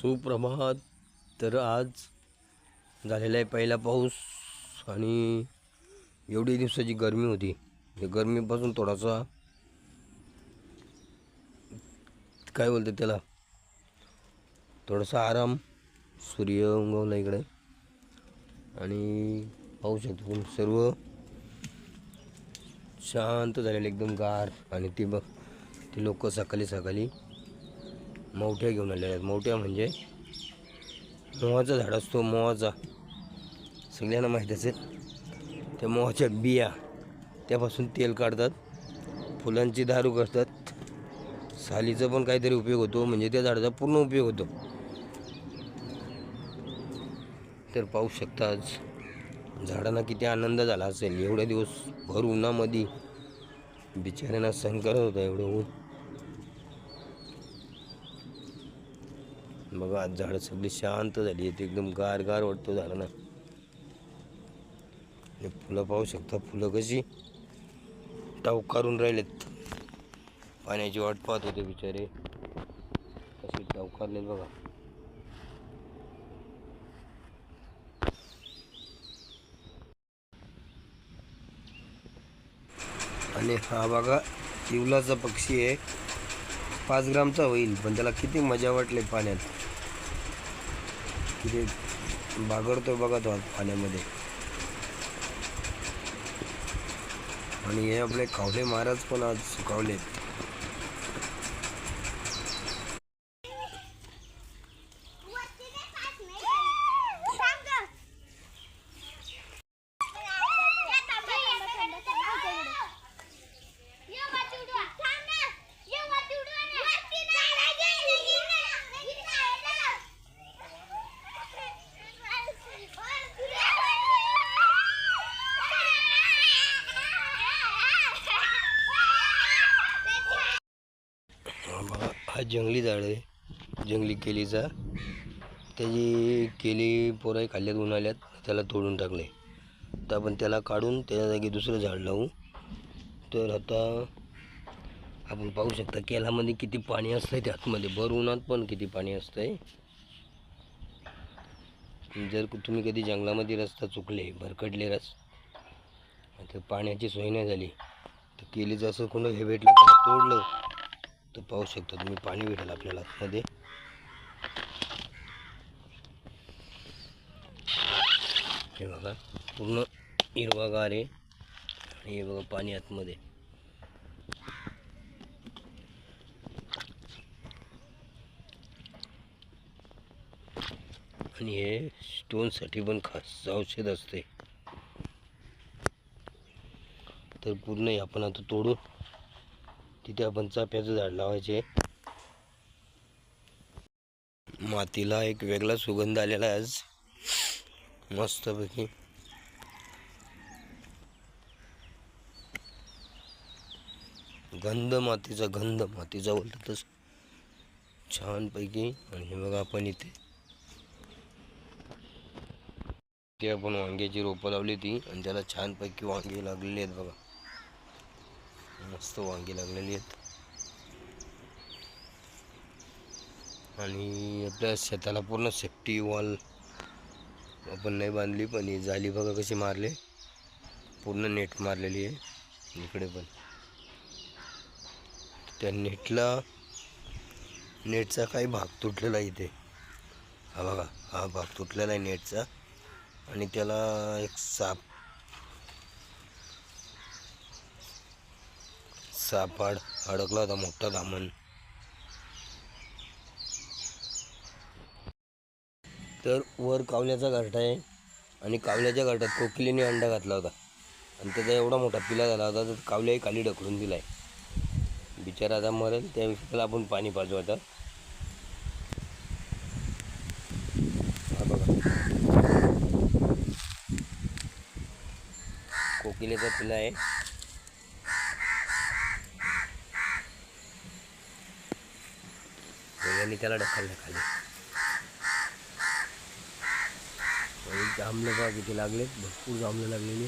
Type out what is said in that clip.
सुप्रभात. तर आज झालेला आहे पहिला पाऊस आणि एवढी दिवसाची गरमी होती. त्या गरमीपासून थोडासा काय बोलते त्याला थोडासा आराम. सूर्य उगवला इकडे आणि पाहू शकतो तुम्ही सर्व शांत झालेलं एकदम गार. आणि ती लोक सकाळी मोठ्या घेऊन आलेल्या आहेत. मोठ्या म्हणजे मोहाचा झाड असतो, मोहाचा सगळ्यांना माहीत असेल. त्या मोहाच्या बिया त्यापासून तेल काढतात, फुलांची दारू करतात, सालीचा पण काहीतरी उपयोग होतो, म्हणजे त्या झाडाचा पूर्ण उपयोग होतो. तर पाहू शकता आज झाडांना किती आनंद झाला असेल. एवढ्या दिवस भर उन्हामध्ये बिचाऱ्यांना सहन करत होता एवढं ऊन. बघा आज झाडं सगळी शांत झाली आहेत, एकदम गार वाटतो झाडांना. फुलं पाहू शकता, फुलं कशी टावकारून राहिलेत. पाण्याची वाट पाहत होते बिचारे, कशी टावकारलेत बघा. आणि हा बघा तिवलाचा पक्षी आहे. 5 ग्रामचा होईल, पण त्याला किती मजा वाटली पाण्यात. किती बागडतो बघा तो पाण्यामध्ये. आणि हे आपले कावले महाराज पण आज सुकावलेत. हा जंगली झाड आहे, जंगली केलीचा. त्याची केली पोराही खाल्ल्यात उन्हाळ्यात, त्याला तोडून टाकले. तर आपण त्याला काढून त्याच्या जागी दुसरं झाड लावू. तर आता आपण पाहू शकता केलामध्ये किती पाणी असतंय, त्यातमध्ये भर उन्हात पण किती पाणी असतंय. जर तुम्ही कधी जंगलामध्ये रस्ता चुकले, भरकटले तर पाण्याची सोय नाही झाली, तर केलीचं असं कोण हे भेटलं त्याला तोडलं तर पाहू शकता तुम्ही पाणी भेटेल आपल्याला आतमध्ये. हे बघा पूर्ण हिरवागार आहे आणि हे बघा पाणी आतमध्ये. आणि हे स्टोनसाठी पण खास औषध असते. तर पूर्ण आपण आता तोडून तिथे आपण चाफ्याचं झाड लावायचे. मातीला एक वेगळा सुगंध आलेला आहे आज मस्तपैकी. गंध मातीचा बोलतात तसं छानपैकी. आणि हे बघा आपण इथे आपण वांग्याची रोपं लावली ती, आणि त्याला छानपैकी वांगी लागलेली आहेत बघा. मस्त वांगी लागलेली आहेत. आणि आपल्या शेताला पूर्ण सेफ्टी वॉल आपण नाही बांधली, पण ही जाली बघा कशी मारले, पूर्ण नेट मारलेली आहे इकडे पण. त्या नेटचा काही भाग तुटलेला आहे इथे. हा बघा, हा भाग तुटलेला आहे नेटचा. आणि त्याला एक साप अडकला होता, मोठा दामन. तर वर कावल्याचा घरटा आहे, आणि कावल्याच्या घरट्यात कोकिलीने अंडा घातला होता, आणि त्याचा एवढा मोठा पिला झाला होता तर कावल्याही खाली ढकलून दिलाय. बिचारा आता मरेल, त्याविषयी त्याला आपण पाणी पाजू आता. हा बघा कोकिलेचा पिला आहे. आणि त्याला ढकललं खाली. जांभळं बघा किती लागलेत, भरपूर जांभळं लागलेली.